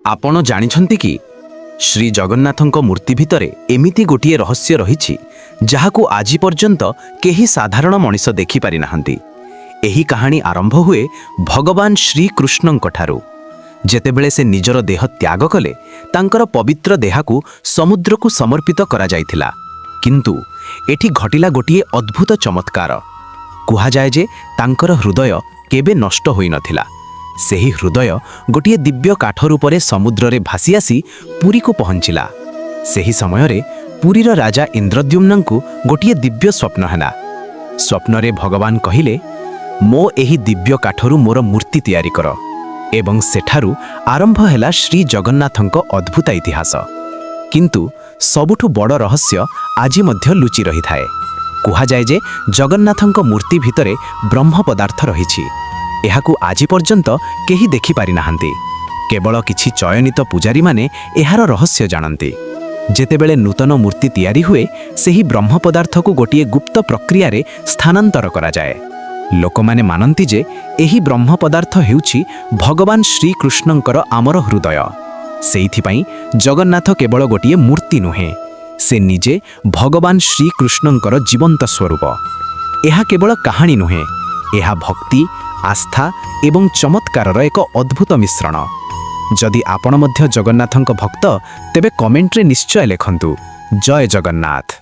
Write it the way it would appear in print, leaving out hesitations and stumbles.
आपण जानिछन्ति कि श्री जगन्नाथଙ୍କ मूर्ति भितरे एमिति गोटिए रहस्य रहिछि जाहाकु आजि पर्यंत केही साधारण मनिष देखि पारि नाहंती। एही कहानी आरंभ हुए भगवान श्री कृष्णଙ୍କ ठारू। जेतेबेले से निजर देह त्याग कले तांकर पवित्र देहाकु समुद्रकु समर्पित करा जायथिला। किंतु एठी घटिला गोटिए अद्भुत चमत्कार। कुहा जाय जे तांकर हृदय केबे नष्ट होई नथिला। सेही हृदय गोटिए दिव्य काठ रूपरे समुद्र रे भासी आसी पुरी को पहुंचिला। सेही समय रे पुरीर राजा इंद्रद्युम्नंकु गोटिए दिव्य स्वप्न हला। स्वप्न रे भगवान कहिले, मो एही दिव्य काठरू मोर मूर्ति तैयारी कर। एवं सेठारू आरंभ हैला श्री जगन्नाथंक अद्भुत इतिहास। किंतु सबुठु बड़ रहस्य आजि मध्य लुचि रही थाए। कुहा जाय जे जगन्नाथंक मूर्ति भितरे ब्रह्म पदार्थ रहिछि। एहाकु आजि पर्यंत केही देखि पारि नाहंती। केवल किछि चयनित पुजारी माने एहार रहस्य जानंती। जेतेबेले नूतन मूर्ति तैयारी हुए सेही ब्रह्म पदार्थ को गोटिए गुप्त प्रक्रिया रे स्थानांतर करा जाए। लोकमाने मानंती जे एही ब्रह्म पदार्थ हेउछि भगवान श्री कृष्णंकर आमर हृदय। सेइथिपई जगन्नाथ केवल गोटिए मूर्ति नुहे, से निजे भगवान श्री कृष्णंकर जीवंत स्वरूप। एहा केवल कहानी नुहे, एहा भक्ति, आस्था एवं चमत्कार एक अद्भुत मिश्रण। जदि आपण मध्य जगन्नाथंक भक्त तेबे कमेंट रे निश्चय लेखंतु जय जगन्नाथ।